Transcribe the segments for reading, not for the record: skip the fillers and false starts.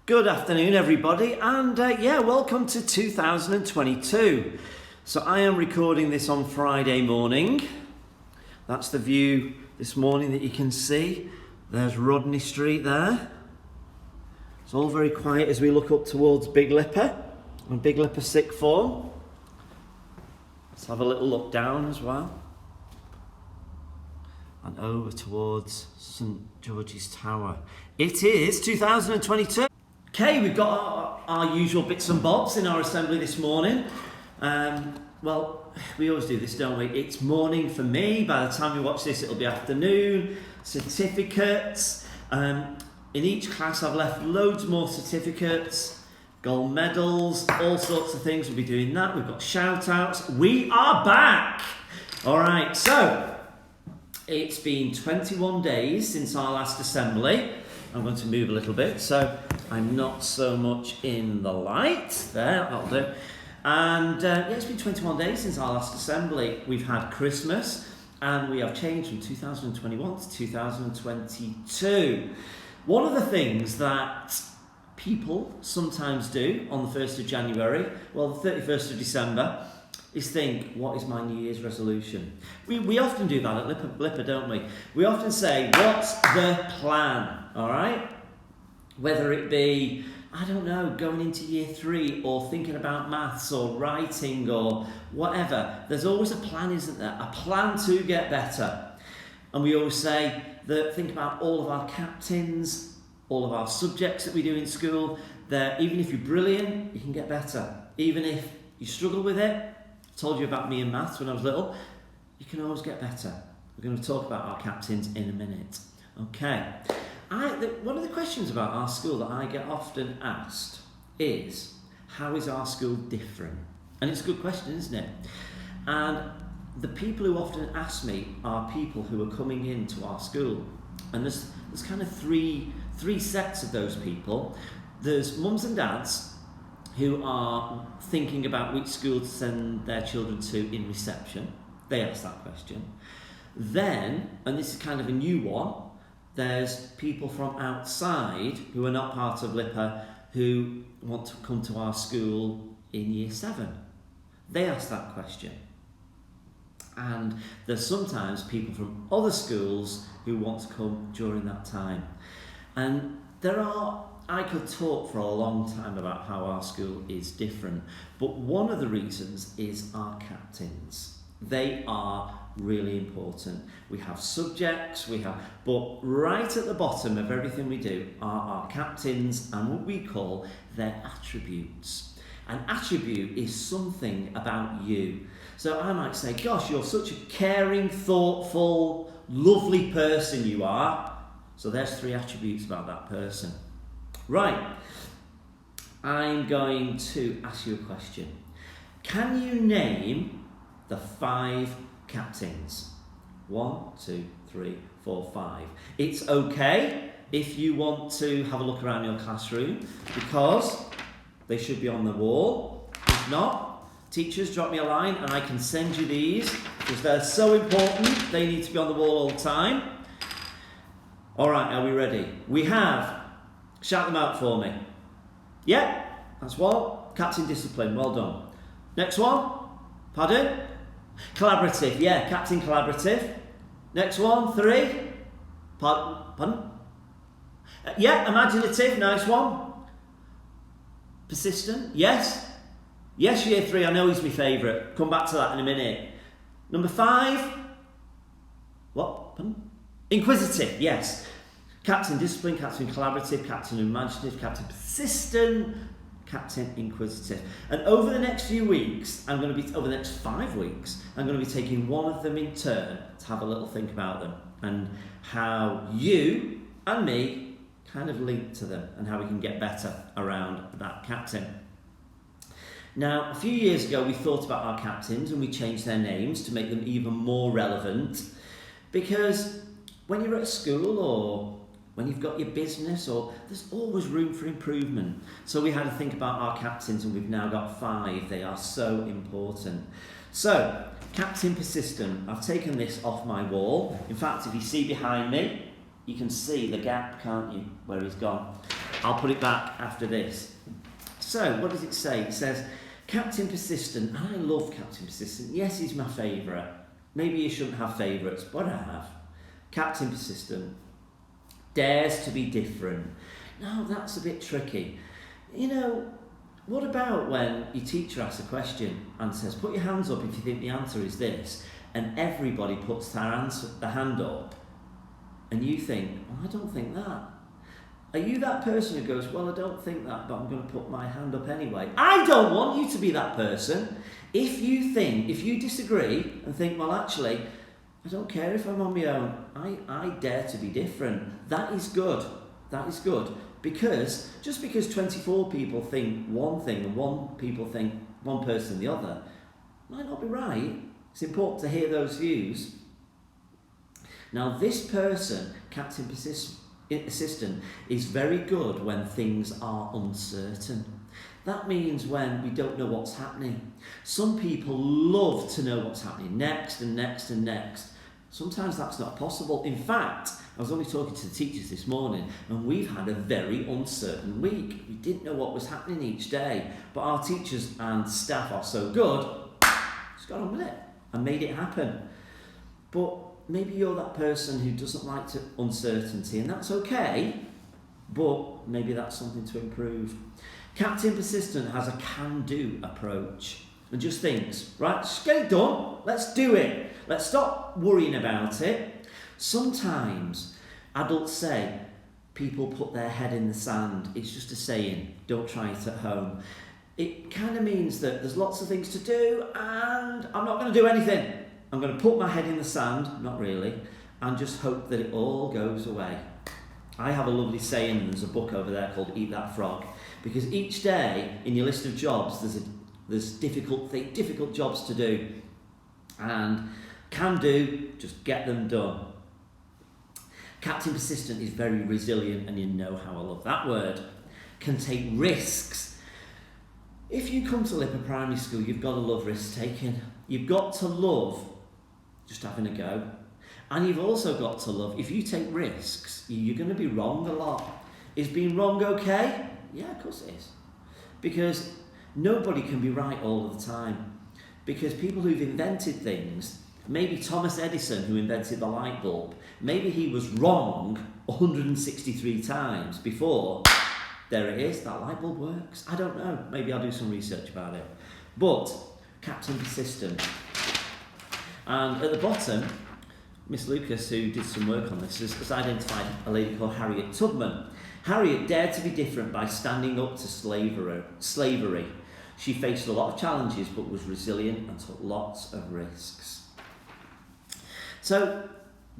Good afternoon, everybody, and welcome to 2022. So I am recording this on Friday morning. That's the view this morning that you can see. There's Rodney Street there. It's all very quiet as we look up towards Big LIPA and Big LIPA Sixth Form. Let's have a little look down as well. And over towards St George's Tower. It is 2022. Okay, we've got our usual bits and bobs in our assembly this morning. Well, we always do this, don't we? It's morning for me. By the time you watch this, it'll be afternoon. Certificates. In each class, I've left loads more certificates, gold medals, all sorts of things. We'll be doing that. We've got shout outs. We are back. All right, so it's been 21 days since our last assembly. I'm going to move a little bit so I'm not so much in the light. There, that'll do. And it's been 21 days since our last assembly. We've had Christmas and we have changed from 2021 to 2022. One of the things that people sometimes do on the 1st of January, well, the 31st of December, is think, what is my New Year's resolution? We often do that at LIPA, don't we? We often say, what's the plan, all right? Whether it be, I don't know, going into year 3 or thinking about maths or writing or whatever. There's always a plan, isn't there? A plan to get better. And we always say that think about all of our captains, all of our subjects that we do in school. That even if you're brilliant, you can get better. Even if you struggle with it, I told you about me and maths when I was little. You can always get better. We're going to talk about our captains in a minute. Okay. One of the questions about our school that I get often asked is, how is our school different? And it's a good question, isn't it? And the people who often ask me are people who are coming into our school. And there's kind of three sets of those people. There's mums and dads who are thinking about which school to send their children to in reception. They ask that question. Then, and this is kind of a new one, there's people from outside who are not part of LIPA who want to come to our school in year 7. They ask that question. And there's sometimes people from other schools who want to come during that time. And I could talk for a long time about how our school is different, but one of the reasons is our captains. They are really important. We have subjects, but right at the bottom of everything we do are our captains and what we call their attributes. An attribute is something about you. So I might say, gosh, you're such a caring, thoughtful, lovely person you are. So there's 3 attributes about that person. Right, I'm going to ask you a question. Can you name the 5 captains? 1, 2, 3, 4, 5. It's okay if you want to have a look around your classroom because they should be on the wall. If not, teachers, drop me a line and I can send you these because they're so important. They need to be on the wall all the time. All right, are we ready? We have... Shout them out for me. Yeah, that's one. Captain discipline, well done. Next one. Pardon? Collaborative, yeah, captain collaborative. Next one, 3. Pardon? Yeah, imaginative, nice one. Persistent, yes. Yes, year 3, I know he's my favourite. Come back to that in a minute. Number 5. What? Pardon? Inquisitive, yes. Captain discipline, captain collaborative, captain imaginative, captain persistent, captain inquisitive. And over the next few weeks, over the next 5 weeks, I'm going to be taking one of them in turn to have a little think about them and how you and me kind of link to them and how we can get better around that captain. Now, a few years ago, we thought about our captains and we changed their names to make them even more relevant because when you're at a school or when you've got your business, or there's always room for improvement. So we had to think about our captains and we've now got 5. They are so important. So, Captain Persistent, I've taken this off my wall. In fact, if you see behind me, you can see the gap, can't you, where he's gone. I'll put it back after this. So, what does it say? It says, Captain Persistent, and I love Captain Persistent. Yes, he's my favourite. Maybe you shouldn't have favourites, but I have. Captain Persistent dares to be different. Now, that's a bit tricky. You know, what about when your teacher asks a question and says, put your hands up if you think the answer is this, and everybody puts their hand up, and you think, well, I don't think that. Are you that person who goes, well, I don't think that, but I'm going to put my hand up anyway? I don't want you to be that person. If you disagree and think, well, actually, I don't care if I'm on my own, I dare to be different. That is good. That is good. Because just because 24 people think one thing and one person the other, might not be right. It's important to hear those views. Now, this person, Captain Persistent, is very good when things are uncertain. That means when we don't know what's happening. Some people love to know what's happening next and next and next. Sometimes that's not possible. In fact, I was only talking to the teachers this morning, and we've had a very uncertain week. We didn't know what was happening each day, but our teachers and staff are so good, just got on with it and made it happen. But maybe you're that person who doesn't like uncertainty, and that's okay, but maybe that's something to improve. Captain Persistent has a can-do approach and just thinks, right, just get it done, let's do it. Let's stop worrying about it. Sometimes adults say people put their head in the sand. It's just a saying, don't try it at home. It kind of means that there's lots of things to do and I'm not going to do anything. I'm going to put my head in the sand, not really, and just hope that it all goes away. I have a lovely saying, and there's a book over there called Eat That Frog, because each day in your list of jobs there's difficult jobs to do, and can do, just get them done. Captain Persistent is very resilient, and you know how I love that word. Can take risks. If you come to LIPA Primary School, you've got to love risk taking. You've got to love just having a go. And you've also got to love, if you take risks, you're going to be wrong a lot. Is being wrong okay? Yeah, of course it is. Because nobody can be right all of the time. Because people who've invented things, maybe Thomas Edison, who invented the light bulb, maybe he was wrong 163 times before, there it is, that light bulb works. I don't know, maybe I'll do some research about it. But Captain Persistent. And at the bottom, Miss Lucas, who did some work on this, has identified a lady called Harriet Tubman. Harriet dared to be different by standing up to slavery. She faced a lot of challenges but was resilient and took lots of risks. So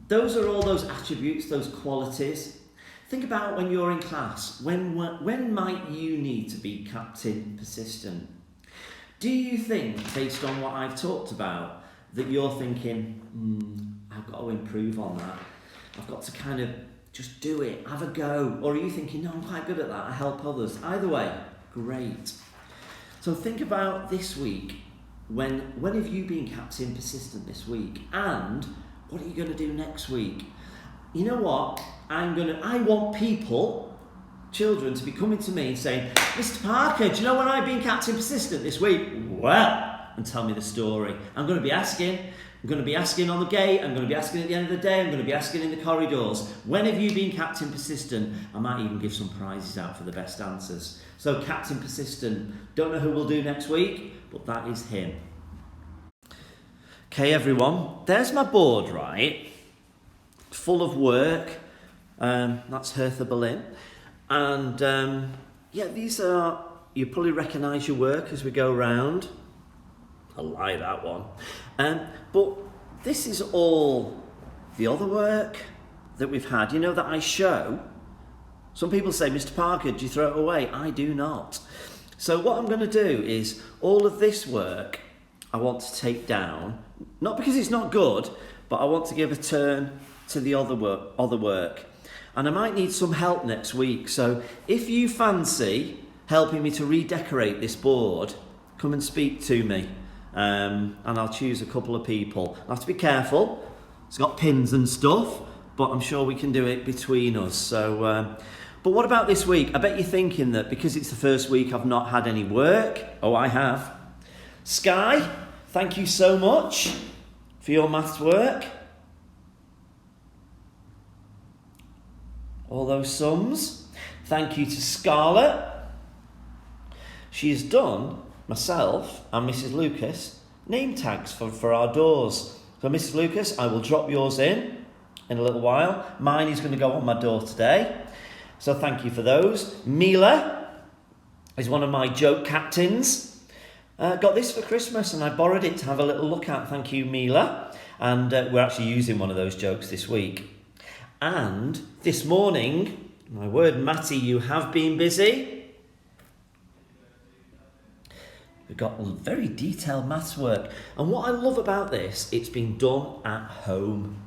those are all those attributes, those qualities. Think about when you're in class. When might you need to be Captain Persistent? Do you think, based on what I've talked about, that you're thinking, I've got to improve on that. I've got to kind of just do it, have a go. Or are you thinking, no, I'm quite good at that, I help others. Either way, great. So think about this week. When have you been Captain Persistent this week? And what are you going to do next week? You know what? I want people, children, to be coming to me and saying, Mr. Parker, do you know when I've been Captain Persistent this week? Well, and tell me the story. I'm going to be asking on the gate, I'm going to be asking at the end of the day, I'm going to be asking in the corridors. When have you been Captain Persistent? I might even give some prizes out for the best answers. So Captain Persistent, don't know who we'll do next week, but that is him. Okay, everyone, there's my board, right? Full of work. That's Hertha Berlin. And these are, you probably recognise your work as we go round. I like that one. But this is all the other work that we've had, that I show. Some people say, Mr. Parker, do you throw it away? I do not. So what I'm going to do is all of this work I want to take down, not because it's not good, but I want to give a turn to the other work. And I might need some help next week. So if you fancy helping me to redecorate this board, come and speak to me. And I'll choose a couple of people. I have to be careful. It's got pins and stuff, but I'm sure we can do it between us. So But what about this week? I bet you're thinking that because it's the first week I've not had any work. Oh, I have. Sky, thank you so much for your maths work. All those sums. Thank you to Scarlett. She has done, myself and Mrs. Lucas, name tags for our doors. So Mrs. Lucas, I will drop yours in a little while. Mine is going to go on my door today. So thank you for those. Mila is one of my joke captains. Got this for Christmas and I borrowed it to have a little look at. Thank you, Mila. And we're actually using one of those jokes this week. And this morning, my word, Matty, you have been busy. We've got very detailed maths work. And what I love about this, it's been done at home.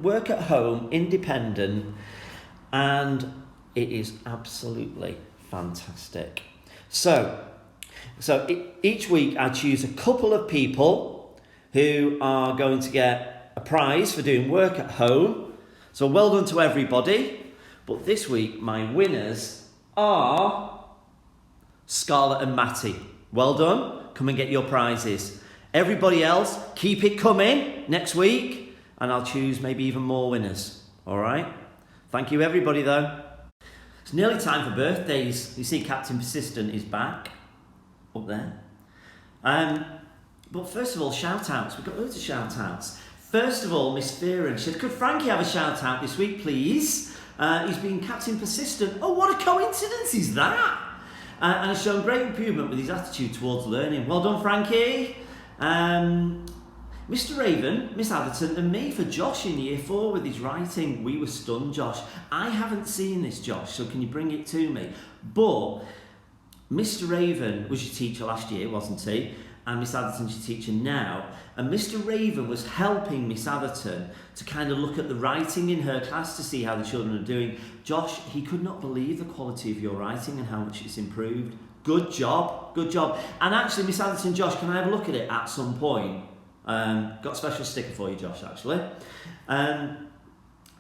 Work at home, independent. And it is absolutely fantastic. So each week I choose a couple of people who are going to get a prize for doing work at home. So well done to everybody. But this week my winners are Scarlett and Matty. Well done. Come and get your prizes. Everybody else, keep it coming next week and I'll choose maybe even more winners. All right? Thank you everybody though. It's nearly time for birthdays. You see Captain Persistent is back up there. But first of all, shout outs. We've got loads of shout outs. First of all, Miss Fearon said, could Frankie have a shout out this week, please? He's been Captain Persistent. Oh, what a coincidence is that? And has shown great improvement with his attitude towards learning. Well done, Frankie. Mr. Raven, Miss Atherton and me for Josh in year 4 with his writing. We were stunned, Josh. I haven't seen this, Josh, so can you bring it to me? But Mr. Raven was your teacher last year, wasn't he? And Miss Atherton's your teacher now. And Mr. Raven was helping Miss Atherton to kind of look at the writing in her class to see how the children are doing. Josh, he could not believe the quality of your writing and how much it's improved. Good job, good job. And actually, Miss Atherton, Josh, can I have a look at it at some point? Got a special sticker for you, Josh, actually.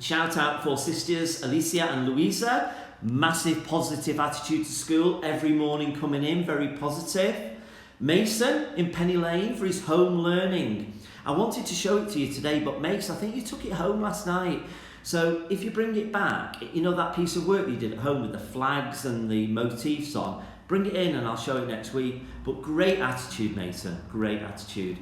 Shout out for sisters Alicia and Louisa. Massive positive attitude to school. Every morning coming in, very positive. Mason in Penny Lane for his home learning. I wanted to show it to you today, but Mace, I think you took it home last night. So if you bring it back, you know that piece of work you did at home with the flags and the motifs on, bring it in and I'll show it next week. But great attitude, Mason, great attitude.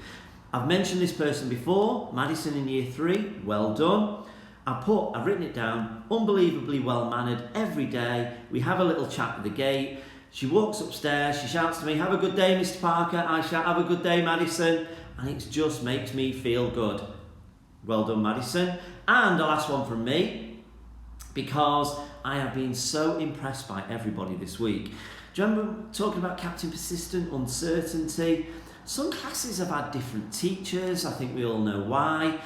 I've mentioned this person before, Madison in year 3, well done. I've written it down, unbelievably well mannered every day. We have a little chat at the gate. She walks upstairs, she shouts to me, have a good day, Mr. Parker. I shout, have a good day, Madison. And it just makes me feel good. Well done, Madison. And the last one from me, because I have been so impressed by everybody this week. Do you remember talking about Captain Persistent, uncertainty? Some classes have had different teachers. I think we all know why.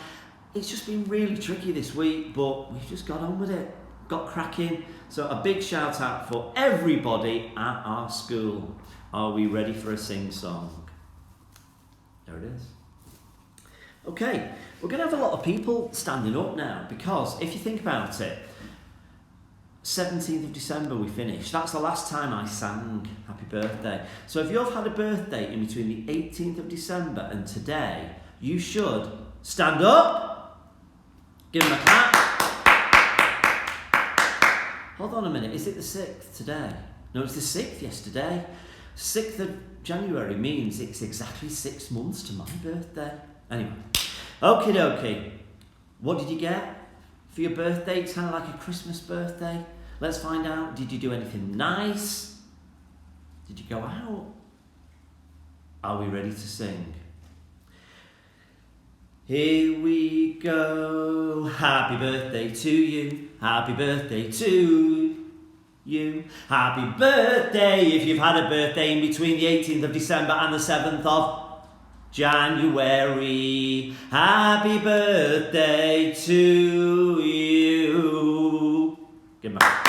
It's just been really tricky this week, but we've just got on with it. Got cracking. So a big shout out for everybody at our school. Are we ready for a sing song? There it is. Okay, we're going to have a lot of people standing up now because if you think about it, 17th of December we finished. That's the last time I sang Happy Birthday. So if you've had a birthday in between the 18th of December and today, you should stand up, give them a clap. Hold on a minute, is it the 6th today? No, it's the 6th yesterday. 6th of January means it's exactly 6 months to my birthday. Anyway, okie dokie. What did you get for your birthday? It's kind of like a Christmas birthday. Let's find out. Did you do anything nice? Did you go out? Are we ready to sing? Here we go. Happy birthday to you. Happy birthday to you. Happy birthday if you've had a birthday in between the 18th of December and the 7th of January. Happy birthday to you. Give me a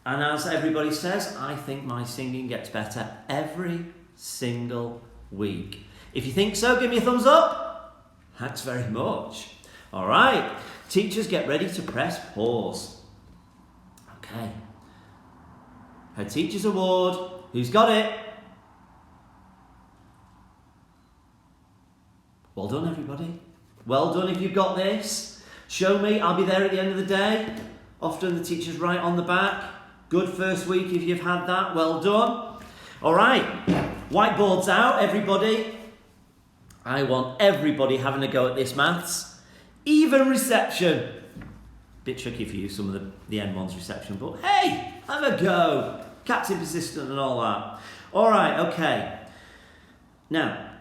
And as everybody says, I think my singing gets better every single week. If you think so, give me a thumbs up. Thanks very much. All right. Teachers, get ready to press pause. Okay. Her Teacher's Award. Who's got it? Well done, everybody. Well done if you've got this. Show me. I'll be there at the end of the day. Often the teachers write on the back. Good first week if you've had that. Well done. All right. Whiteboard's out, everybody. I want everybody having a go at this maths. Even reception. Bit tricky for you, some of the N1's reception, but hey, have a go. Captain persistent and all that. All right, okay. Now,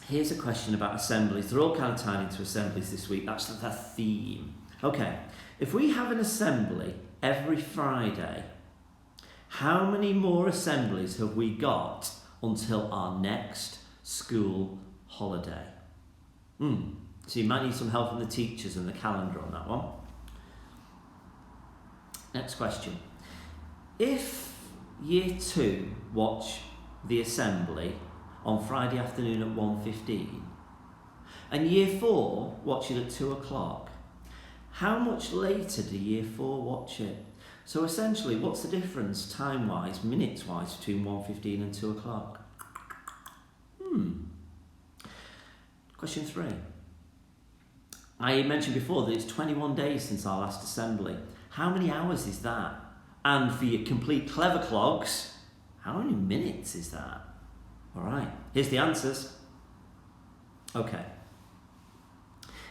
here's a question about assemblies. They're all kind of tied into assemblies this week. That's the theme. Okay, if we have an assembly every Friday, how many more assemblies have we got until our next school holiday? So you might need some help from the teachers and the calendar on that one. Next question. If Year 2 watch the assembly on Friday afternoon at 1:15 and Year 4 watch it at 2 o'clock, how much later do Year 4 watch it? So essentially, what's the difference time-wise, minutes-wise, between 1:15 and 2 o'clock? Question 3. I mentioned before that it's 21 days since our last assembly. How many hours is that? And for your complete clever clogs, how many minutes is that? All right, here's the answers. Okay.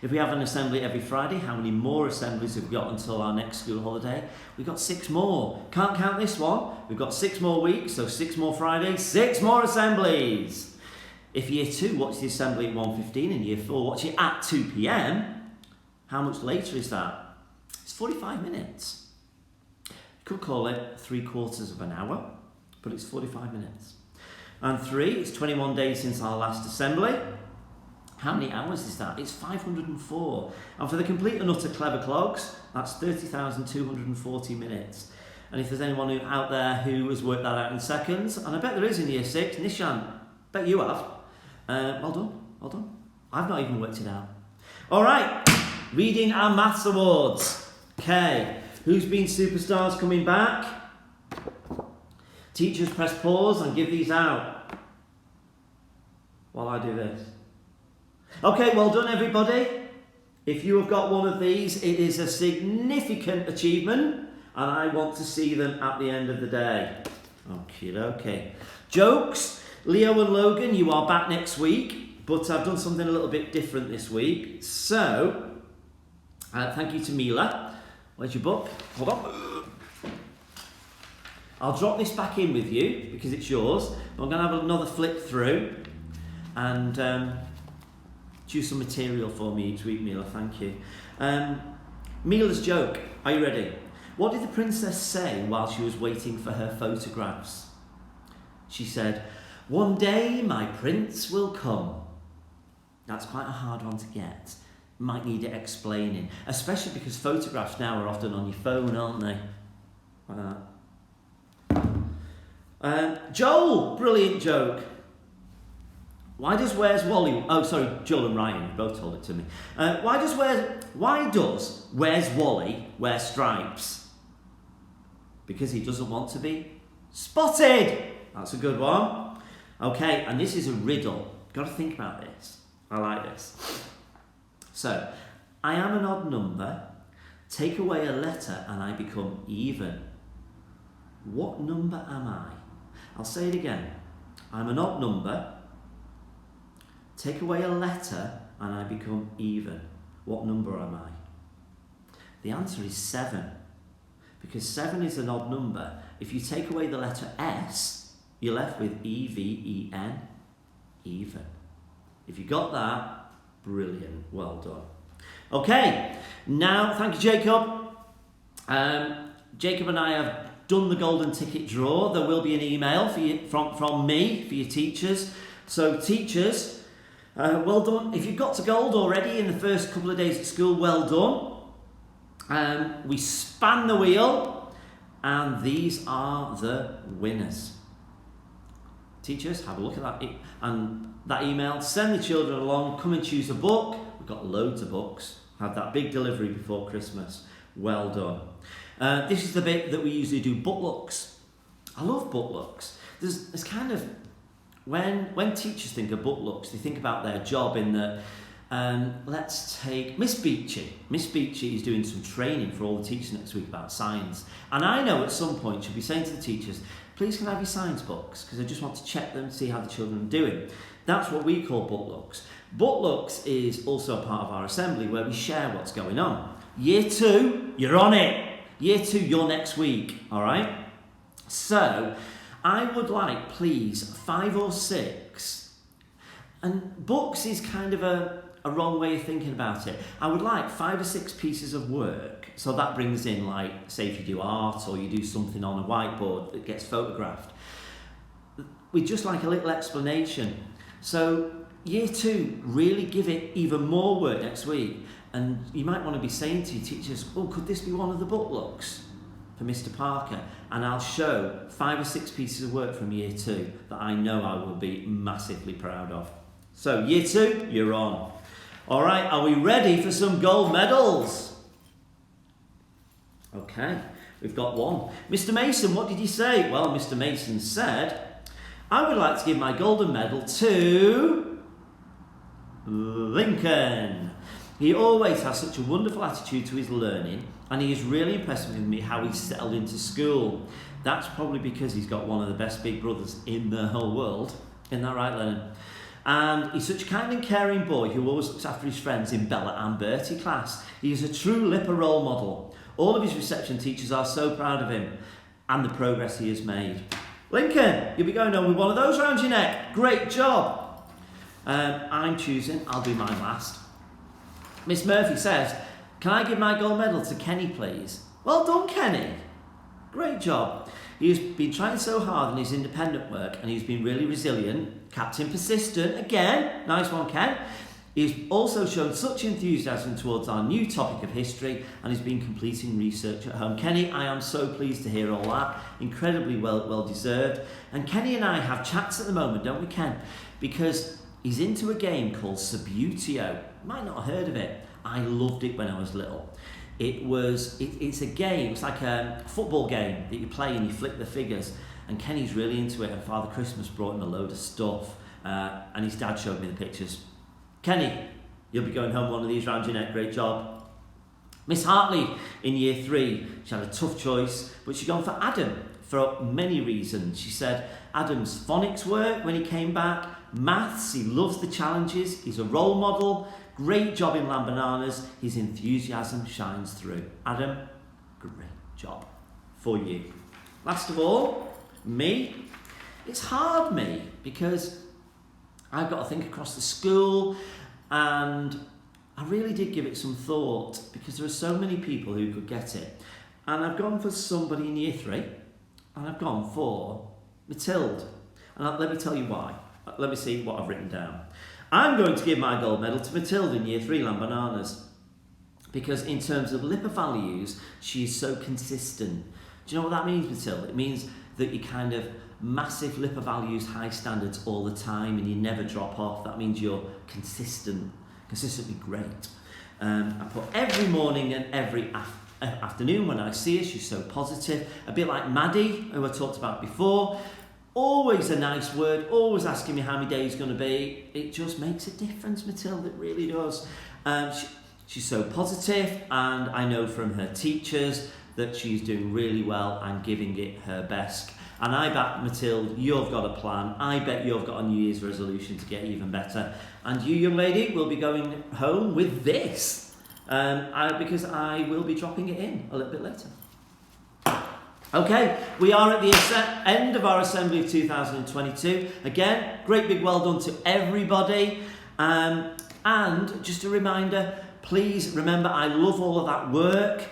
If we have an assembly every Friday, how many more assemblies have we got until our next school holiday? We've got 6 more. Can't count this one. We've got 6 more weeks, so 6 more Fridays, 6 more assemblies. If Year 2 watch the assembly at 1:15 and Year 4 watch it at 2 p.m, how much later is that? It's 45 minutes. You could call it 3/4 of an hour, but it's 45 minutes. And 3, it's 21 days since our last assembly. How many hours is that? It's 504. And for the complete and utter clever clogs, that's 30,240 minutes. And if there's anyone out there who has worked that out in seconds, and I bet there is in Year 6, Nishan, bet you have. Well done. I've not even worked it out. All right, reading our maths awards. Okay, who's been superstars coming back? Teachers, press pause and give these out while I do this. Okay, well done, everybody. If you have got one of these, it is a significant achievement, and I want to see them at the end of the day. Okay. Jokes. Leo and Logan, you are back next week, but I've done something a little bit different this week. So, thank you to Mila. Where's your book? Hold on. I'll drop this back in with you because it's yours. But I'm going to have another flick through and choose some material for me each week, Mila. Thank you. Mila's joke. Are you ready? What did the princess say while she was waiting for her photographs? She said, "One day my prince will come." That's quite a hard one to get. Might need it explaining, especially because photographs now are often on your phone, aren't they? Like that. Joel, brilliant joke. Why does Where's Wally? Oh, sorry, Joel and Ryan both told it to me. Why does Where's Wally wear stripes? Because he doesn't want to be spotted. That's a good one. Okay, and this is a riddle. Got to think about this. I like this. So, I am an odd number. Take away a letter and I become even. What number am I? I'll say it again. I'm an odd number. Take away a letter and I become even. What number am I? The answer is 7. Because 7 is an odd number. If you take away the letter S, you're left with E-V-E-N. Even. If you got that, brilliant. Well done. Okay, now, thank you, Jacob. Jacob and I have done the golden ticket draw. There will be an email for you, from me for your teachers. So teachers, well done. If you've got to gold already in the first couple of days at school, well done. We span the wheel, and these are the winners. Teachers, have a look at that and that email. Send the children along. Come and choose a book. We've got loads of books. Had that big delivery before Christmas. Well done. This is the bit that we usually do book looks. I love book looks. There's kind of, when teachers think of book looks, they think about their job in that, let's take Miss Beachy. Miss Beachy is doing some training for all the teachers next week about science. And I know at some point she'll be saying to the teachers, please can I have your science books? Because I just want to check them and see how the children are doing. That's what we call book looks. Book looks is also a part of our assembly where we share what's going on. Year 2, you're on it. Year 2, you're next week, all right? So, I would like, please, 5 or 6, and books is kind of a wrong way of thinking about it. I would like 5 or 6 pieces of work, so that brings in, like, say if you do art or you do something on a whiteboard that gets photographed, we'd just like a little explanation. So, Year 2, really give it even more work next week, and you might want to be saying to your teachers, oh, could this be one of the book looks for Mr. Parker? And I'll show 5 or 6 pieces of work from Year 2 that I know I will be massively proud of. So, Year 2, you're on. All right, are we ready for some gold medals? Okay, we've got one. Mr. Mason, what did he say? Well, Mr. Mason said, I would like to give my golden medal to Lincoln. He always has such a wonderful attitude to his learning, and he is really impressed with me how he's settled into school. That's probably because he's got one of the best big brothers in the whole world. Isn't that right, Lennon? And he's such a kind and caring boy who always looks after his friends in Bella and Bertie class. He is a true LIPA role model. All of his reception teachers are so proud of him and the progress he has made. Lincoln, you'll be going home with one of those around your neck. Great job. I'm choosing, I'll do mine last. Miss Murphy says, can I give my gold medal to Kenny, please? Well done, Kenny. Great job. He has been trying so hard in his independent work and he's been really resilient, captain persistent, again, nice one, Ken. He's also shown such enthusiasm towards our new topic of history and has been completing research at home. Kenny, I am so pleased to hear all that. Incredibly well deserved. And Kenny and I have chats at the moment, don't we, Ken? Because he's into a game called Subutio. You might not have heard of it. I loved it when I was little. It's a game, it's like a football game that you play and you flick the figures. And Kenny's really into it, and Father Christmas brought him a load of stuff. And his dad showed me the pictures. Kenny, you'll be going home one of these round your neck, great job. Miss Hartley in Year 3, she had a tough choice, but she's gone for Adam for many reasons. She said Adam's phonics work when he came back, maths, he loves the challenges, he's a role model, great job in Lamb Bananas, his enthusiasm shines through. Adam, great job for you. Last of all, me. It's hard, me, because I've got to think across the school, and I really did give it some thought because there are so many people who could get it. And I've gone for somebody in Year 3, and I've gone for Matilde. And let me tell you why. Let me see what I've written down. I'm going to give my gold medal to Matilde in Year 3, Lamb Bananas, because in terms of LIPA values, she's so consistent. Do you know what that means, Matilde? It means that you kind of massive LIPA values, high standards all the time, and you never drop off. That means you're consistently great. I put every morning and every afternoon when I see her, she's so positive. A bit like Maddie, who I talked about before. Always a nice word, always asking me how my day's going to be. It just makes a difference, Matilde, it really does. She's so positive, and I know from her teachers that she's doing really well and giving it her best. And I bet, Matilde, you've got a plan. I bet you've got a New Year's resolution to get even better. And you, young lady, will be going home with this, because I will be dropping it in a little bit later. Okay, we are at the end of our assembly of 2022. Again, great big well done to everybody. And just a reminder, please remember I love all of that work.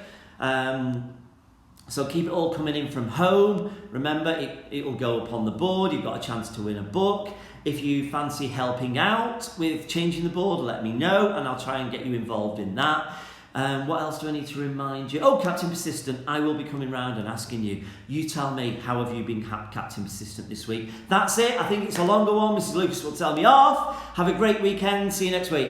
So keep it all coming in from home. Remember, it will go up on the board. You've got a chance to win a book. If you fancy helping out with changing the board, let me know and I'll try and get you involved in that. What else do I need to remind you? Oh, Captain Persistent, I will be coming round and asking you. You tell me, how have you been Captain Persistent this week? That's it. I think it's a longer one. Mrs. Lucas will tell me off. Have a great weekend. See you next week.